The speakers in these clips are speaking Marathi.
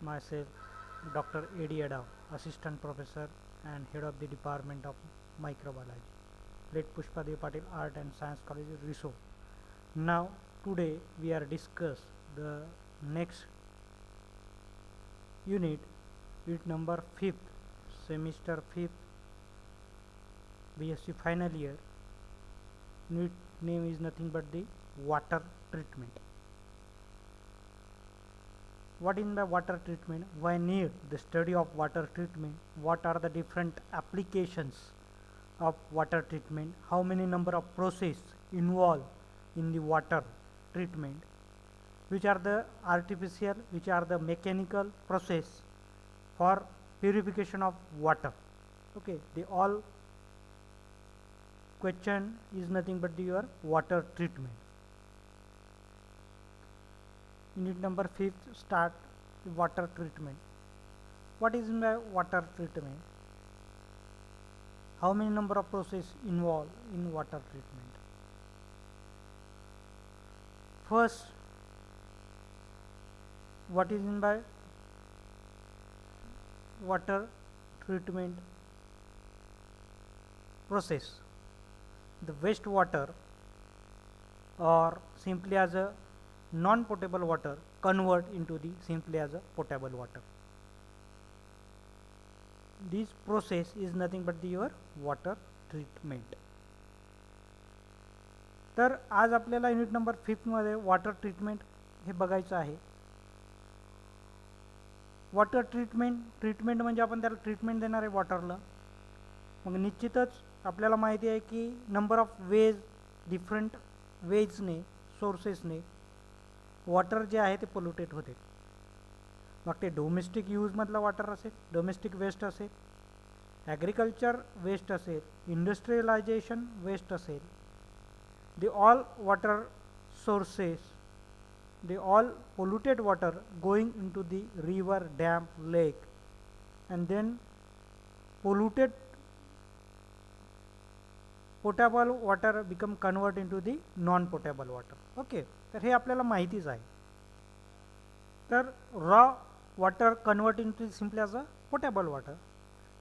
myself, Dr. A.D. Adav, Assistant Professor and Head of the Department of Microbiology, Late Pushpadev Patil Art and Science College, Riso. Now, today we are discuss the next unit number 5th, semester 5th, BSc final year. Unit name is nothing but the water treatment. What is the water treatment? Why need the study of water treatment? What are the different applications of water treatment? How many number of process involved in the water treatment? Which are the artificial, which are the mechanical process for purification of water? Okay, the all question is nothing but your water treatment. Unit number 5th start water treatment. What is the water treatment? How many number of process involved in water treatment? First, what is in by water treatment process? The wastewater or simply as a non-potable water convert into the simply as a potable water. This process is nothing but your water treatment. तर आज आपल्याला युनिट नंबर 5 मध्ये वॉटर ट्रीटमेंट हे बघायचं आहे. वॉटर ट्रीटमेंट म्हणजे आपण त्याला ट्रीटमेंट देणार आहे वॉटरला. मग निश्चितच आपल्याला माहिती आहे की नंबर ऑफ वेज डिफरंट वेजने सोर्सेसने वॉटर जे आहे ते पोल्युटेट होते. मग ते डोमेस्टिक यूजमधलं वॉटर असेल, डोमेस्टिक वेस्ट असेल, ॲग्रिकल्चर वेस्ट असेल, इंडस्ट्रियलायझेशन वेस्ट असेल, the all water sources, the all polluted water going into the river, dam, lake, and then polluted potable water become convert into the non potable water. Okay, तर हे आपल्याला माहितीच आहे. तर raw water convert into simply as a potable water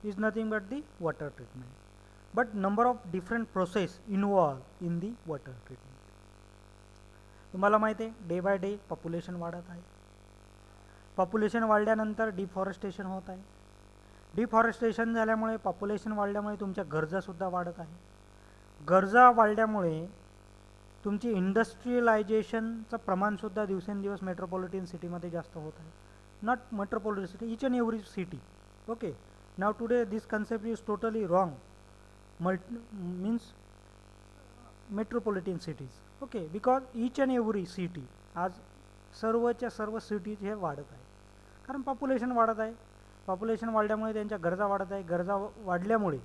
is nothing but the water treatment. But number of different process involved in the water treatment. तुम्हाला माहिती आहे डे बाय डे पॉप्युलेशन वाढत आहे. पॉप्युलेशन वाढल्यानंतर डिफॉरेस्टेशन होत आहे. डिफॉरेस्टेशन झाल्यामुळे पॉप्युलेशन वाढल्यामुळे तुमच्या गरजासुद्धा वाढत आहे. गरजा वाढल्यामुळे तुमची इंडस्ट्रियलायझेशनचं प्रमाणसुद्धा दिवसेंदिवस मेट्रोपॉलिटन सिटीमध्ये जास्त होत आहे. Not metropolitan city, each and every city. Okay, now today this concept is totally wrong. Means metropolitan cities. Okay, because each and every city आज सर्वच्या सर्व सिटीज हे वाढत आहे. कारण पॉप्युलेशन वाढत आहे. पॉप्युलेशन वाढल्यामुळे त्यांच्या गरजा वाढत आहे. गरजा वाढल्यामुळे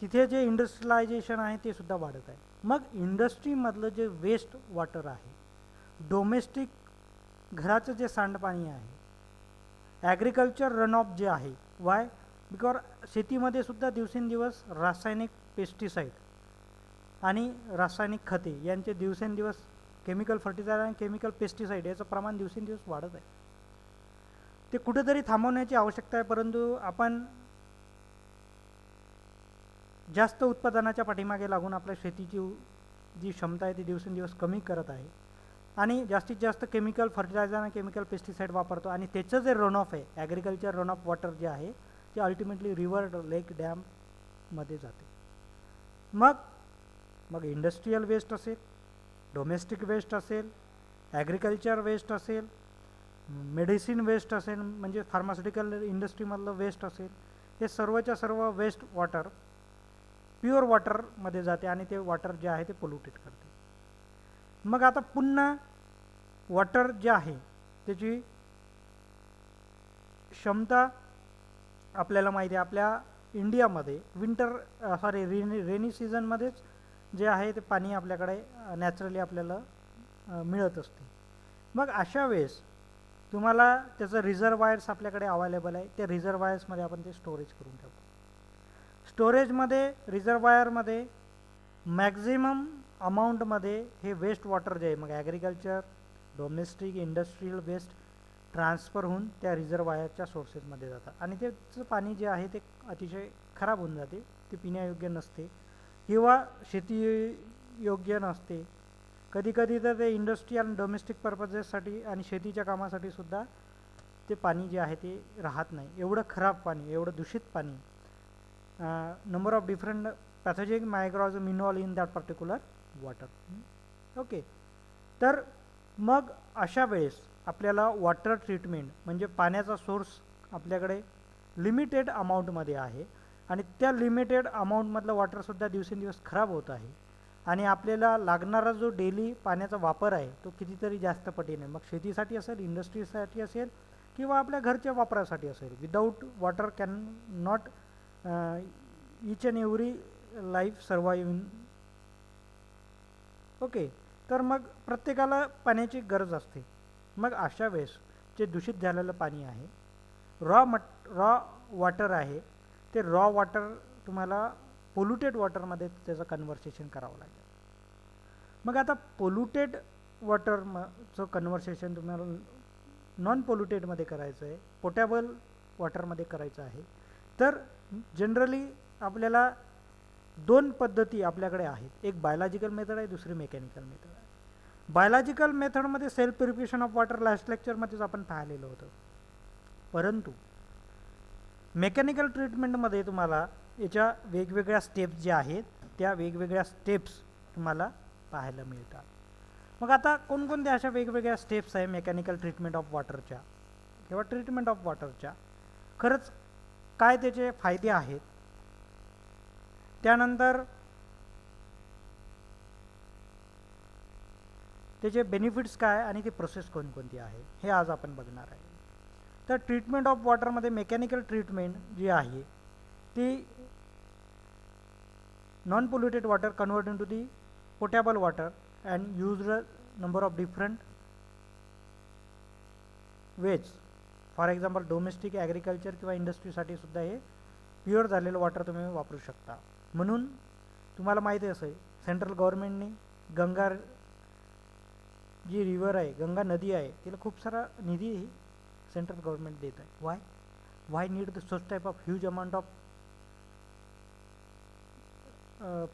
तिथे जे इंडस्ट्रियलायझेशन आहे ते सुद्धा वाढत आहे. मग इंडस्ट्रीमधलं जे वेस्ट वॉटर आहे, डोमेस्टिक घराचं जे सांडपाणी आहे, ॲग्रिकल्चर रन ऑफ जे आहे, वाय बिकॉज शेतीमध्ये सुद्धा दिवसेंदिवस रासायनिक पेस्टिसाईड आणि रासायनिक खते यांचे दिवसेंदिवस केमिकल फर्टिलायझर आणि केमिकल पेस्टिसाईड याचं प्रमाण दिवसेंदिवस वाढत आहे. ते कुठेतरी थांबवण्याची आवश्यकता आहे. परंतु आपण जास्त उत्पादनाच्या पाठीमागे लागून आपल्या शेतीची जी क्षमता आहे ती दिवसेंदिवस कमी करत आहे आणि जास्तीत जास्त केमिकल फर्टिलायझर आणि केमिकल पेस्टिसाईड वापरतो आणि त्याचं जे रन ऑफ आहे ॲग्रिकल्चर रन ऑफ वॉटर जे आहे ते अल्टिमेटली रिव्हर, लेक, डॅममध्ये जाते. मग इंडस्ट्रियल वेस्ट असेल, डोमेस्टिक वेस्ट असेल, ॲग्रिकल्चर वेस्ट असेल, मेडिसिन वेस्ट असेल म्हणजे फार्मास्युटिकल इंडस्ट्रीमधलं वेस्ट असेल, हे सर्वच्या सर्व वेस्ट वॉटर प्युअर वॉटरमध्ये जाते आणि ते वॉटर जे आहे ते पोल्युटेट करते. मग आता पुन्हा वॉटर जे आहे त्याची क्षमता आपल्याला माहिती आहे. आपल्या इंडियामध्ये रेनी सीझनमध्येच जे आहे ते पाणी आपल्याकडे नॅचरली आपल्याला मिळत असते. मग अशा वेळेस तुम्हाला त्याचं रिझर्वायर्स आपल्याकडे अवेलेबल आहे. त्या रिझर्वायर्समध्ये आपण ते स्टोरेज करून ठेवतो. स्टोरेजमध्ये रिझर्वायरमध्ये मॅक्झिमम अमाऊंटमध्ये हे वेस्ट वॉटर जे आहे, मग agriculture, domestic, industrial waste transfer होऊन त्या रिझर्वायरच्या सोर्सेसमध्ये जातात आणि त्याचं पाणी जे आहे ते अतिशय खराब होऊन जाते, ते पिण्यायोग्य नसते किंवा शेती योग्य नसते. कधी कधी तर ते इंडस्ट्री आणि डोमेस्टिक पर्पजेससाठी आणि शेतीच्या कामासाठी सुद्धा ते पाणी जे आहे ते राहत नाही. एवढं खराब पाणी, एवढं दूषित पाणी, number of different pathogenic microorganism involve in that particular water. Okay, तर मग अशा वेळेस आपल्याला वॉटर ट्रीटमेंट म्हणजे पाण्याचा सोर्स आपल्याकडे लिमिटेड अमाऊंटमध्ये आहे आणि त्या लिमिटेड अमाऊंटमधलं वॉटरसुद्धा दिवसेंदिवस खराब होत आहे आणि आपल्याला लागणारा जो डेली पाण्याचा वापर आहे तो कितीतरी जास्त पटीने, मग शेतीसाठी असेल, इंडस्ट्रीसाठी असेल किंवा आपल्या घरच्या वापरासाठी असेल. Without water can not each and every life survive in. Okay, तर मग प्रत्येकाला पाण्याची गरज असते. मग अशा वेळेस जे दूषित झालेलं पाणी आहे, रॉ वॉटर आहे, ते रॉ वॉटर तुम्हाला पोल्युटेड वॉटरमध्ये त्याचं कन्व्हर्सेशन करावं लागेल. मग आता पोल्युटेड वॉटरचं कन्व्हर्सेशन तुम्हाला नॉन पोल्युटेडमध्ये करायचं आहे, पोटॅबल वॉटरमध्ये करायचं आहे. तर जनरली आपल्याला दोन पद्धती आपल्याकडे आहेत, एक बायोलॉजिकल मेथड आहे, दुसरी मेकॅनिकल मेथड आहे. बायोलॉजिकल मेथडमध्ये self purification of water last लेक्चरमध्येच आपण पाहिलेलं होतं, परंतु मेकॅनिकल ट्रीटमेंटमध्ये तुम्हाला याच्या वेगवेगळ्या स्टेप्स ज्या आहेत त्या वेगवेगळ्या स्टेप्स तुम्हाला पाहायला मिळतात. मग आता कोणकोणत्या अशा वेगवेगळ्या स्टेप्स आहे मेकॅनिकल ट्रीटमेंट ऑफ वॉटरच्या किंवा ट्रीटमेंट ऑफ वॉटरच्या, खरंच काय त्याचे फायदे आहेत, त्यानंतर त्याचे बेनिफिट्स काय आणि ती प्रोसेस कोणकोणती आहे हे आज आपण बघणार आहे. तर ट्रीटमेंट ऑफ वॉटरमध्ये मेकॅनिकल ट्रीटमेंट जी आहे ती non polluted water convert into the potable water and use number of different ways. For example domestic agriculture किंवा इंडस्ट्रीसाठी सुद्धा हे प्युअर झालेलं वॉटर तुम्ही वापरू शकता. म्हणून तुम्हाला माहिती असेल सेंट्रल गव्हर्नमेंटने गंगा जी रिव्हर आहे, गंगा नदी आहे, तिला खूप सारा निधी सेंट्रल गव्हर्नमेंट देत आहे. वाय नीड द सोच type of huge amount of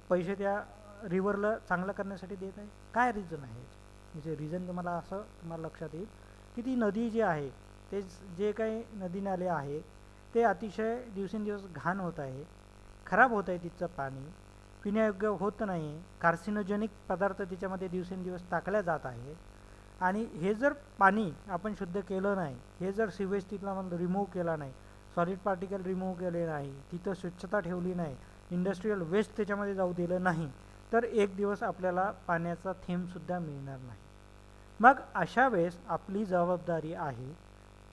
पैसे त्या रिव्हरला चांगलं करण्यासाठी देत आहे? काय रिझन आहे? म्हणजे रिझन तुम्हाला लक्षात येईल की ती नदी जी आहे ते जे काही नदी नाले आहे ते अतिशय दिवसेंदिवस घाण होत आहे, खराब होत आहे, तिचं पाणी पिण्यायोग्य होत नाही, कार्सिनोजेनिक पदार्थ तिच्यामध्ये दिवसेंदिवस टाकल्या जात आहे. आणि हे जर पाणी आपण शुद्ध केलं नाही, हे जर सिवेज तिथला रिमूव्ह केला नाही, सॉलिड पार्टिकल रिमूव्ह केले नाही, तिथं स्वच्छता ठेवली नाही, इंडस्ट्रीयल वेस्ट त्याच्यामध्ये जाऊ दिलं नाही, तर एक दिवस आपल्याला पाण्याचा थेंबसुद्धा मिळणार नाही. मग अशा वेळेस आपली जबाबदारी आहे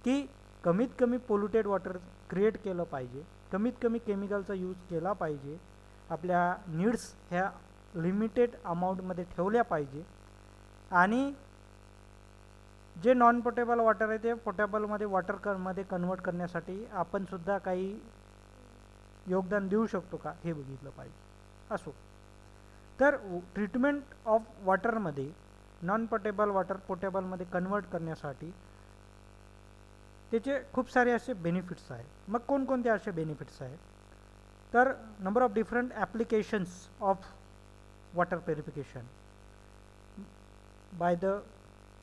की कमीत कमी पोल्युटेड वॉटर क्रिएट केलं पाहिजे, कमीत कमी केमिकलचा यूज केला पाहिजे, आपल्या नीड्स ह्या लिमिटेड अमाऊंटमध्ये ठेवल्या पाहिजे आणि जे नॉन पोटेबल वॉटर आहे ते पोटेबलमध्ये वॉटरमध्ये कन्वर्ट करण्यासाठी आपण सुद्धा काही योगदान देऊ शकतो का हे बघितलं पाहिजे. असो, तर ट्रीटमेंट ऑफ वॉटरमध्ये नॉन पोटेबल वॉटर पोटेबलमध्ये कन्वर्ट करण्यासाठी त्याचे खूप सारे असे बेनिफिट्स आहेत. मग कोणकोणते असे बेनिफिट्स आहेत? तर number of different applications of water purification by the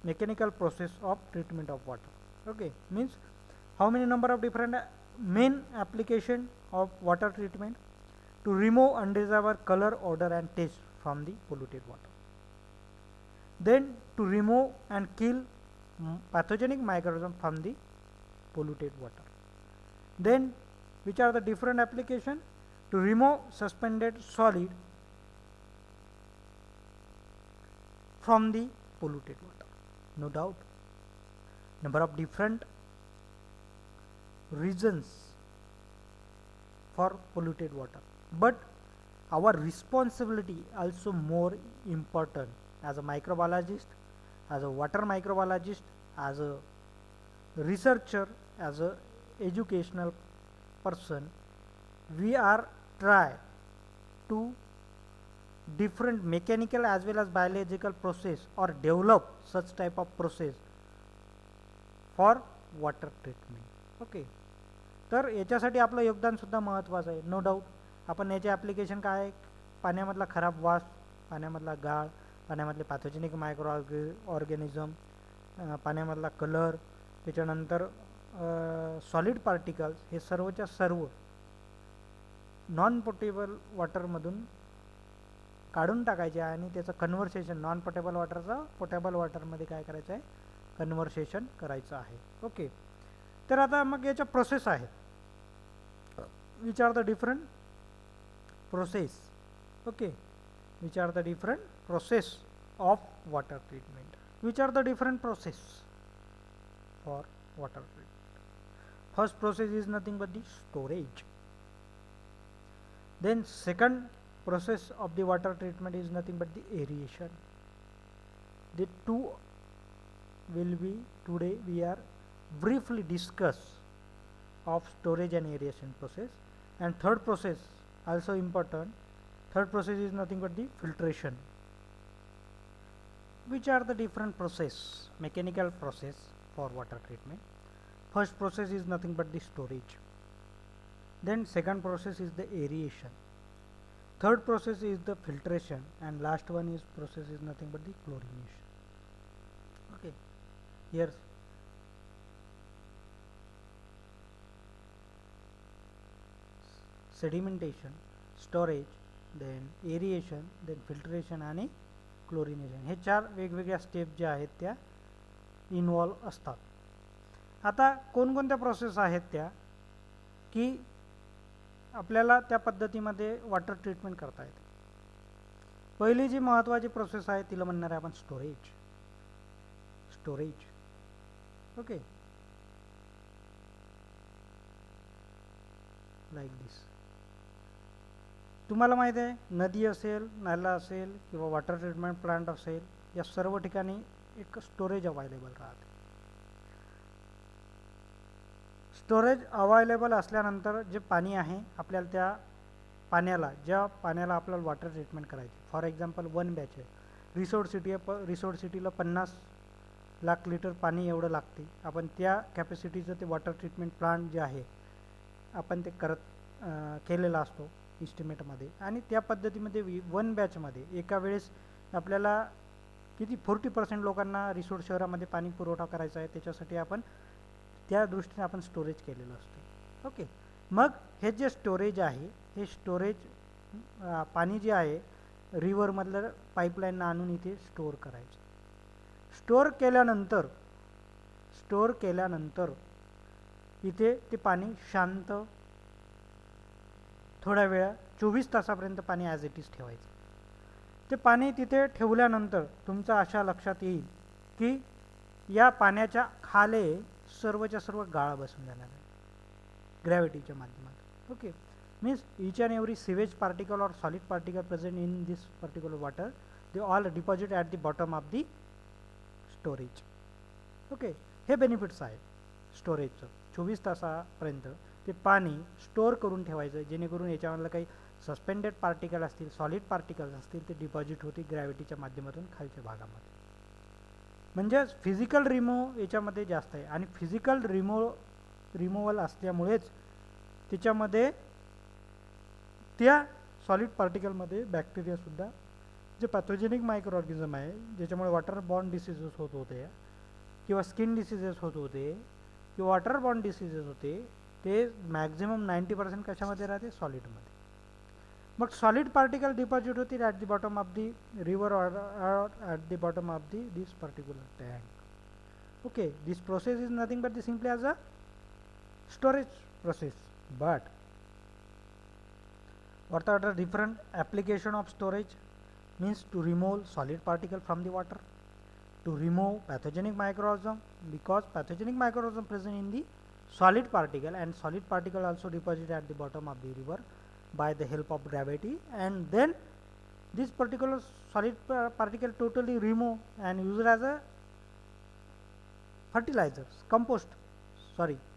mechanical process of treatment of water. Okay, means how many number of different main application of water treatment? To remove undesirable color, odor and taste from the polluted water. Then to remove and kill pathogenic microorganisms from the polluted water. Then which are the different application? To remove suspended solid from the polluted water. No doubt, number of different reasons for polluted water, but our responsibility also more important as a microbiologist, as a water microbiologist, as a researcher, as a educational person. We are try to different mechanical as well as biological process or develop such type of process for water treatment. Okay, तर याच्यासाठी आपलं योगदानसुद्धा महत्त्वाचं आहे, नो डाऊट. आपण याचे ॲप्लिकेशन काय आहे, पाण्यामधला खराब वास, पाण्यामधला गाळ, पाण्यामधले पॅथोजेनिक मायक्रो ऑर्गॅनिझम, पाण्यामधला कलर, त्याच्यानंतर सॉलिड पार्टिकल्स, हे सर्वच्या सर्व नॉन पोटेबल वॉटरमधून काढून टाकायचे आहे आणि त्याचं कन्व्हर्सेशन नॉन पोटेबल वॉटरचं पोटेबल वॉटरमध्ये काय करायचं आहे, कन्व्हर्सेशन करायचं आहे. ओके, तर आता मग याच्या प्रोसेस आहेत. Which are the different process. Okay, which are the different process of water treatment. Which are the different process for water treatment. First process is nothing but the storage. Then second process of the water treatment is nothing but the aeration. The two will be today we are briefly discuss of storage and aeration process. And third process also important. Third process is nothing but the filtration. Which are the different process, mechanical process for water treatment. First process is nothing but the storage. Then second process is the aeration. Third process is the filtration, and last one is process is nothing but the chlorination. Okay, here sedimentation, storage, then aeration, then filtration आणि क्लोरिनेशन, हे चार वेगवेगळ्या स्टेप ज्या आहेत त्या इन्व्हॉल्व असतात. आता कोणकोणत्या प्रोसेस आहेत त्या की आपल्याला त्या पद्धतीमध्ये वॉटर ट्रीटमेंट करता येते. पहिली जी महत्त्वाची प्रोसेस आहे तिला म्हणणार आहे आपण स्टोरेज. स्टोरेज. ओके, लाईक दिस. तुम्हाला माहिती आहे, नदी असेल, नाला असेल किंवा वॉटर ट्रीटमेंट प्लांट असेल, या सर्व ठिकाणी एक स्टोरेज अवेलेबल राहते. स्टोरेज अवेलेबल असल्यानंतर जे पाणी आहे आपल्याला त्या पाण्याला, ज्या पाण्याला आपल्याला वॉटर ट्रीटमेंट करायची, फॉर एक्झाम्पल 1 बॅच आहे, रिसोर्ट सिटीला 50 लाख लिटर पाणी एवढं लागते. आपण त्या कॅपॅसिटीचं ते वॉटर ट्रीटमेंट प्लांट जे आहे आपण ते केलेला असतो इस्टिमेटमध्ये, आणि त्या पद्धतीमध्ये 1 बॅचमध्ये एका वेळेस आपल्याला किती 40% लोकांना रिसोर्ट शहरामध्ये पाणी पुरवठा करायचा आहे. त्याच्यासाठी आपण त्या दृष्टीने आपण स्टोरेज केलेलं असते. ओके, मग हे जे स्टोरेज आहे, हे स्टोरेज पाणी जे आहे रिव्हरमधलं पाईपलाईननं आणून इथे स्टोअर करायचं. स्टोअर केल्यानंतर इथे ते पाणी शांत थोड्या वेळा 24 तासापर्यंत पाणी ॲज इट इज ठेवायचं. ते पाणी तिथे ठेवल्यानंतर तुमच्या अशा लक्षात येईल की या पाण्याच्या खाले सर्वच्या सर्व गाळ बसून जाणार आहे ग्रॅव्हिटीच्या माध्यमात. Okay, means each and every sewage particle or solid particle present in this particular water, they all deposit at the bottom of the storage. Okay, हे बेनिफिट्स आहेत स्टोरेजचं. 24 तासापर्यंत ते पाणी स्टोअर करून ठेवायचं, जेणेकरून याच्यामधलं काही सस्पेंडेड पार्टिकल असतील, सॉलिड पार्टिकल्स असतील, ते डिपॉझिट होते ग्रॅव्हिटीच्या माध्यमातून खालच्या भागामध्ये. म्हणजेच फिजिकल रिमूव्ह याच्यामध्ये जास्त आहे, आणि फिजिकल रिमूव्हल असल्यामुळेच त्याच्यामध्ये त्या सॉलिड पार्टिकलमध्ये बॅक्टेरियासुद्धा, जे पॅथोजेनिक मायक्रो ऑर्गॅनिझम आहे ज्याच्यामुळे वॉटर बॉर्न डिसीजेस होत होते किंवा स्किन डिसीजेस होत होते किंवा वॉटर बॉर्न डिसीजेस होते, ते मॅक्झिमम 90% कशामध्ये राहते, सॉलिडमध्ये. मग सॉलिड पार्टिकल डिपॉझिट होतील at the bottom of the river or at the bottom of this particular tank. Okay, this process is nothing but simply as a storage process. But what are the different application of storage? Means to remove solid particle from the water, to remove pathogenic microorganism, because pathogenic microorganism present in the solid particle, and solid particle also deposit at the bottom of the river by the help of gravity, and then this particular solid particle totally removed and used as a fertilizers,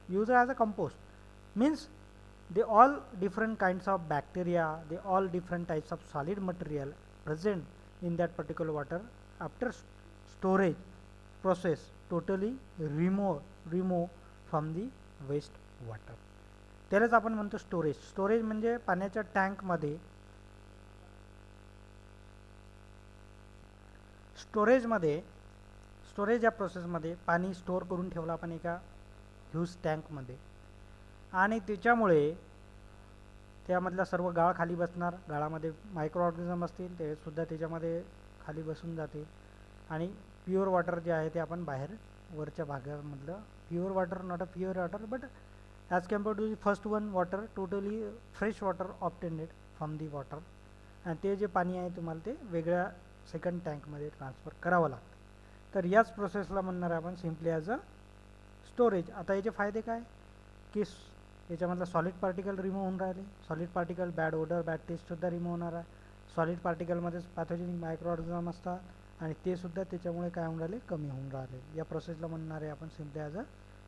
used as a compost. Means they all different kinds of bacteria, they all different types of solid material present in that particular water, after storage process totally remove from the waste water. त्यालाच आपण म्हणतो स्टोरेज. स्टोरेज म्हणजे पाण्याच्या टँकमध्ये स्टोरेज या प्रोसेसमध्ये पाणी स्टोअर करून ठेवलं आपण एका ह्यूज टँकमध्ये, आणि त्याच्यामुळे त्यामधला सर्व गाळ खाली बसणार. गाळामध्ये मायक्रो ऑर्गॅनिझम असतील, ते सुद्धा त्याच्यामध्ये खाली बसून जाते, आणि प्युअर वॉटर जे आहे ते आपण बाहेर वरच्या भागामधलं pure water, not a pure water but as compare to the first one water, totally fresh water obtained from the water, आणि ते जे पाणी आहे तुम्हाला ते वेगळ्या सेकंड टँकमध्ये ट्रान्सफर करावं लागतं. तर याच प्रोसेसला म्हणणार आहे आपण सिम्पली ॲज अ स्टोरेज. आता याचे फायदे काय की याच्यामधला सॉलिड पार्टिकल रिमूव्ह होऊन राहिले. Solid particle, bad odour, bad टेस्टसुद्धा रिमूव्ह होणार आहे. सॉलिड पार्टिकलमध्येच पॅथोजेनिक मायक्रो ऑर्गॅनिझम असतात आणि ते सुद्धा त्याच्यामुळे काय होऊन राहिले, कमी होऊन राहिले. या प्रोसेसला म्हणणार आहे आपण simply as a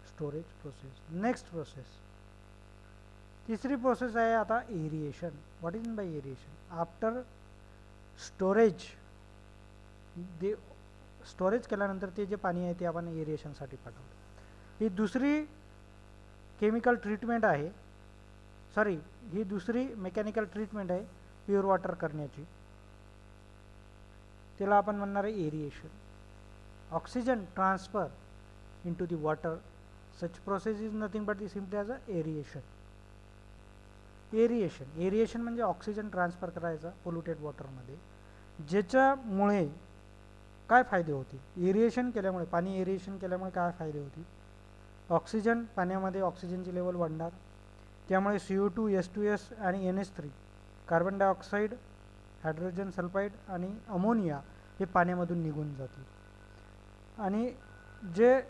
storage process. Next process, तिसरी प्रोसेस आहे आता aeration. What is mean by aeration? After storage केल्यानंतर ते जे पाणी आहे ते आपण एरिएशनसाठी पाठवतो. ही दुसरी केमिकल ट्रीटमेंट आहे, ही दुसरी मेकॅनिकल ट्रीटमेंट आहे प्युअर वॉटर करण्याची. त्याला आपण म्हणणार आहे aeration. Oxygen transfer into the water. Such process is nothing but simply as a aeration. Aeration म्हणजे ऑक्सिजन ट्रान्सफर करायचा पोल्युटेड वॉटरमध्ये, ज्याच्यामुळे काय फायदे होतील? एरिएशन केल्यामुळे, पाणी एरिएशन केल्यामुळे काय फायदे होतील? ऑक्सिजन, पाण्यामध्ये ऑक्सिजनची लेवल वाढणार, त्यामुळे CO2, H2S आणि NH3, carbon dioxide, hydrogen sulphide आणि अमोनिया हे पाण्यामधून निघून जातील, आणि जे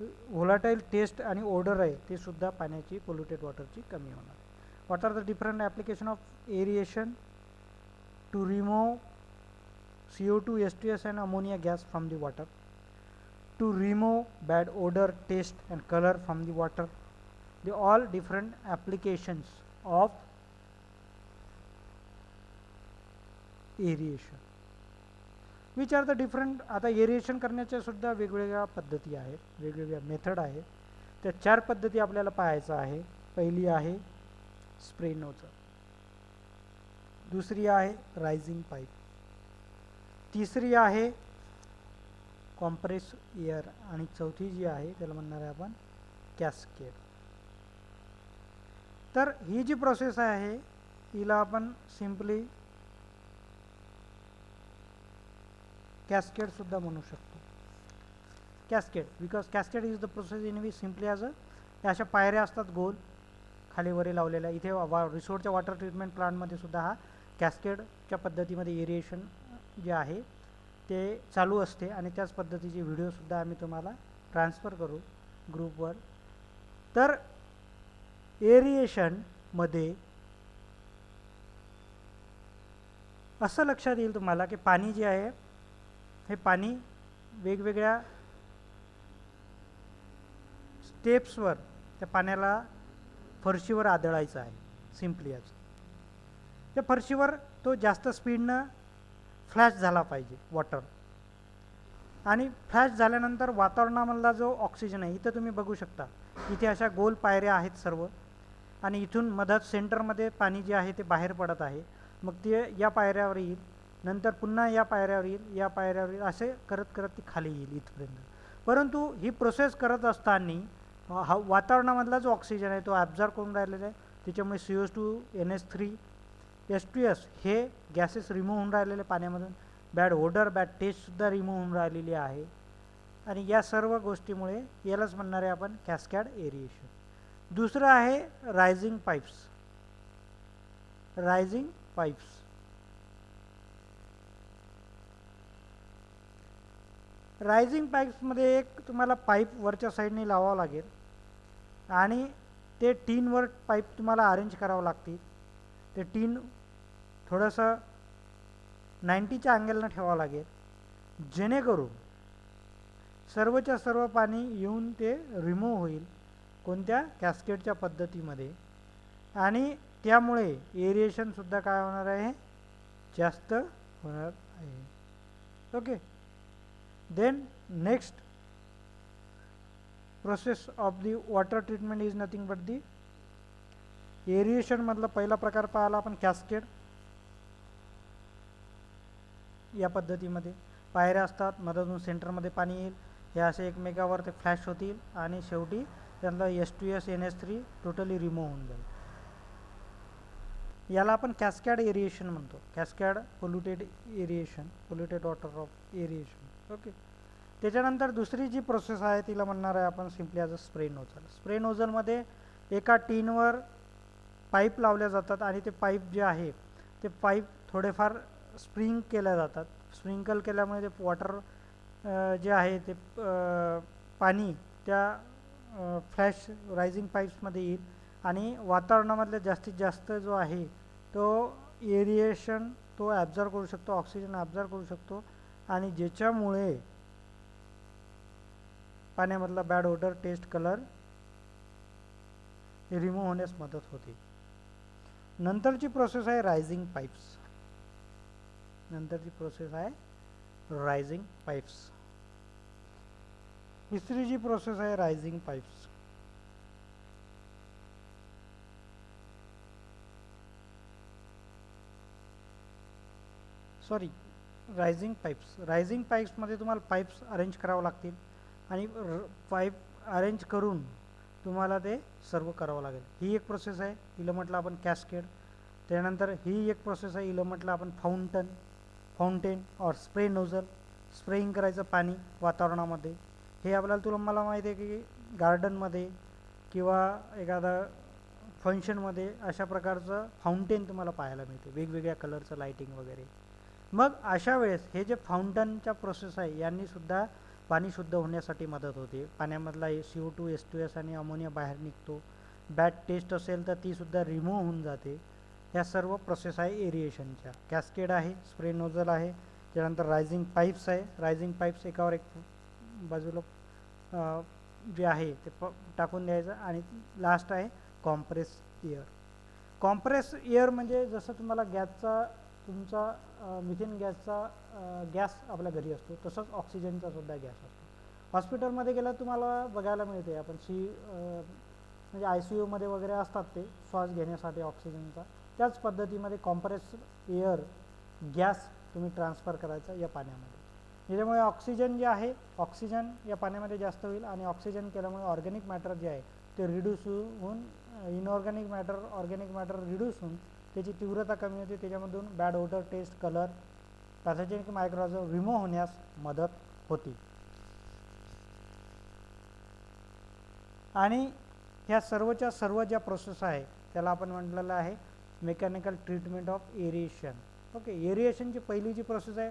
व्होलाटाईल टेस्ट आणि ओडर आहे ते सुद्धा पाण्याची पोल्युटेड वॉटरची कमी होणार. What are the different application of aeration? To remove CO2, H2S and ammonia gas from the water, to remove bad odor, taste and color from the water. They all different applications of aeration. Which are the different? आता एरिएशन करण्याच्या सुद्धा वेगवेगळ्या पद्धती आहेत, वेगवेगळ्या मेथड आहेत. त्या 4 पद्धती आपल्याला पाहायचं आहे. पहिली आहे स्प्रे नोजल, दुसरी आहे रायझिंग पाईप, तिसरी आहे कॉम्प्रेस एअर, आणि चौथी जी आहे त्याला म्हणणार आहे आपण कॅस्केड. तर ही जी प्रोसेस आहे हिला आपण सिम्पली कॅस्केड सुद्धा म्हणू शकतो. Cascade because cascade is the process in which simply as अशा पायऱ्या असतात गोल खाली वरी लावलेल्या. इथे रिसोर्टच्या वॉटर ट्रीटमेंट प्लांटमध्ये सुद्धा हा कॅस्केडच्या पद्धतीमध्ये एरिएशन जे आहे ते चालू असते, आणि त्याच पद्धतीचे व्हिडिओसुद्धा आम्ही तुम्हाला ट्रान्सफर करू ग्रुपवर. तर एरिएशनमध्ये असं लक्षात येईल तुम्हाला की पाणी जे आहे हे पाणी वेगवेगळ्या स्टेप्सवर त्या पाण्याला फरशीवर आदळायचं आहे. सिम्पली आज त्या फरशीवर तो जास्त स्पीडनं फ्लॅश झाला पाहिजे वॉटर, आणि फ्लॅश झाल्यानंतर वातावरणामधला जो ऑक्सिजन आहे, इथं तुम्ही बघू शकता इथे अशा गोल पायऱ्या आहेत सर्व, आणि इथून मधात सेंटरमध्ये पाणी जे आहे ते बाहेर पडत आहे. मग ते या पायऱ्यावर येईल, नंतर पुन्हा या पायऱ्यावर येईल, या पायऱ्यावर येईल, असे करत करत ती खाली येईल इथपर्यंत. परंतु ही प्रोसेस करत असताना हा वातावरणामधला जो ऑक्सिजन आहे तो ॲब्झॉर्ब करून राहिलेला आहे, त्याच्यामुळे CO2, NH3, H2S हे गॅसेस रिमूव्ह होऊन राहिलेले पाण्यामधून. बॅड ओडर, बॅड टेस्टसुद्धा रिमूव्ह होऊन राहिलेली आहे, आणि या सर्व गोष्टीमुळे यालाच म्हणणार आहे आपण कॅस्कॅड एरिएशन. दुसरं आहे रायझिंग पाईप्स. रायझिंग पाईप्समध्ये एक तुम्हाला पाईप वरच्या साईडने लावावं लागेल, आणि ते टीनवर पाईप तुम्हाला अरेंज करावं लागतील. ते टीन थोडंसं 90च्या अँगलनं ठेवावं लागेल, जेणेकरून सर्वच्या सर्व पाणी येऊन ते रिमूव्ह होईल कोणत्या कॅस्केडच्या पद्धतीमध्ये, आणि त्यामुळे एरिएशनसुद्धा काय होणार आहे, जास्त होणार आहे. Okay. Then next process of the water treatment is nothing but the aeration मधला पहिला प्रकार पाहिला आपण कॅस्केड. या पद्धतीमध्ये पायऱ्या असतात, मधातून सेंटरमध्ये पाणी येईल, हे असे एकमेकावर ते फ्लॅश होतील आणि शेवटी त्यांना H2S NH3 टोटली रिमूव्ह होऊन जाईल. याला आपण कॅस्कॅड एरिएशन म्हणतो. Cascade polluted aeration, polluted water of aeration. Okay. त्याच्यानंतर दुसरी जी प्रोसेस आहे तिला म्हणणार आहे आपण simply as a spray nozzle. Spray नोझलमध्ये एका टीनवर पाईप लावल्या जातात आणि ते पाईप जे आहे ते पाईप थोडेफार स्प्रिंग केल्या जातात. स्प्रिंकल केल्यामुळे ते वॉटर जे आहे ते पाणी त्या फ्लॅश रायझिंग पाईप्समध्ये येईल आणि वातावरणामधले जास्तीत जास्त जो आहे तो एरिएशन तो ॲब्झॉर्व करू शकतो, ऑक्सिजन ॲब्झॉर्व करू शकतो आणि ज्याच्यामुळे पाण्यामधला bad odour, taste, colour remove होण्यास मदत होते. नंतरची प्रोसेस आहे रायझिंग पाईप्स. नंतरची प्रोसेस आहे रायझिंग पाईप्स. तिसरी जी प्रोसेस आहे rising pipes. Rising pipes. Rising पाईप्समध्ये तुम्हाला पाईप्स अरेंज करावं लागतील आणि पाईप अरेंज करून तुम्हाला ते सर्व करावं लागेल. ही एक प्रोसेस आहे, हिला म्हटलं आपण कॅस्केड. त्यानंतर ही एक प्रोसेस आहे, हिला म्हटलं आपण फाउंटेन और स्प्रे नोझल. स्प्रेइंग करायचं पाणी वातावरणामध्ये. हे आपल्याला मला माहिती आहे की गार्डनमध्ये किंवा एखादा फंक्शनमध्ये अशा प्रकारचं फाउंटेन तुम्हाला पाहायला मिळते, वेगवेगळ्या कलरचं लाईटिंग वगैरे. मग अशा वेळेस हे जे फाउंटनच्या प्रोसेस आहे यांनी सुद्धा पाणी शुद्ध होण्यासाठी मदत होते. पाण्यामधला CO2, H2S आणि अमोनिया बाहेर निघतो. बॅड टेस्ट असेल तर ती सुद्धा रिमूव्ह होऊन जाते. ह्या सर्व प्रोसेस आहे एरिएशनच्या. कॅस्केड आहे, स्प्रे नोझल आहे, त्यानंतर रायझिंग पाईप्स आहे. रायझिंग पाईप्स एकावर एक बाजूला जे आहे ते टाकून द्यायचं आणि लास्ट आहे कॉम्प्रेस एअर. कॉम्प्रेस एअर म्हणजे जसं तुम्हाला गॅसचा तुमचा मिथेन गॅसचा गॅस आपल्या घरी असतो तसंच ऑक्सिजनचा सुद्धा गॅस असतो. हॉस्पिटलमध्ये गेला तुम्हाला बघायला मिळते आपण म्हणजे ICUमध्ये वगैरे असतात ते श्वास घेण्यासाठी ऑक्सिजनचा. त्याच पद्धतीमध्ये कॉम्प्रेस एअर गॅस तुम्ही ट्रान्सफर करायचा या पाण्यामध्ये. त्याच्यामुळे ऑक्सिजन जे आहे ऑक्सिजन या पाण्यामध्ये जास्त होईल आणि ऑक्सिजन केल्यामुळे ऑर्गॅनिक मॅटर जे आहे ते रिड्यूस होऊन inorganic matter organic matter reduce होऊन त्याची तीव्रता कमी होते. त्याच्यामधून bad odour, taste, colour, pathogenic microorganism remove होण्यास मदत होती. आणि ह्या सर्वच्या सर्व ज्या प्रोसेस आहे त्याला आपण म्हटलेलं आहे mechanical treatment of aeration. Okay. एरिएशनची पहिली जी प्रोसेस आहे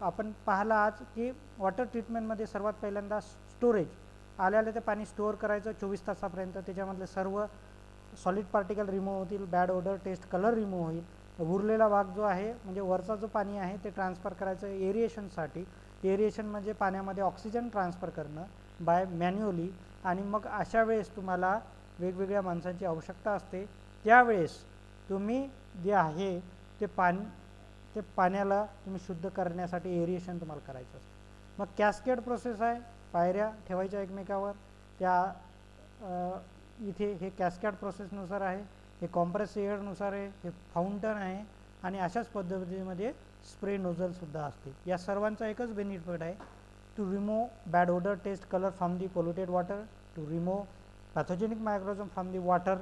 आपण पाहिला आज की वॉटर ट्रीटमेंटमध्ये सर्वात पहिल्यांदा स्टोरेज आल्याला ते पाणी स्टोअर करायचं 24 तासापर्यंत. त्याच्यामधले सर्व सॉलिड पार्टिकल रिमूव्ह होतील, bad odour, taste, colour remove होईल. उरलेला भाग जो आहे म्हणजे वरचा जो पाणी आहे ते ट्रान्सफर करायचं एरिएशनसाठी. एरिएशन म्हणजे पाण्यामध्ये ऑक्सिजन ट्रान्सफर करणं बाय मॅन्युअली. आणि मग अशा वेळेस तुम्हाला वेगवेगळ्या माणसांची आवश्यकता असते. त्यावेळेस तुम्ही जे आहे ते पाण्याला तुम्ही शुद्ध करण्यासाठी एरिएशन तुम्हाला करायचं असतं. मग कॅस्केड प्रोसेस आहे, पायऱ्या ठेवायच्या एकमेकावर. त्या इथे हे कॅस्केड प्रोसेसनुसार आहे, हे कॉम्प्रेस एअरनुसार आहे, हे फाउंटन आहे आणि अशाच पद्धतीमध्ये स्प्रे नोझलसुद्धा असते. या सर्वांचा एकच बेनिफिट आहे to remove bad odour, taste, colour from the polluted water, to remove pathogenic microorganism from the water,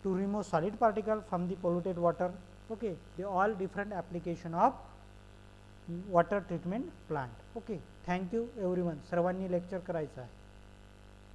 to remove solid particle from the polluted water. Okay, they all different application of water treatment plant. Okay, thank you everyone. सर्वांनी लेक्चर करायचं आहे.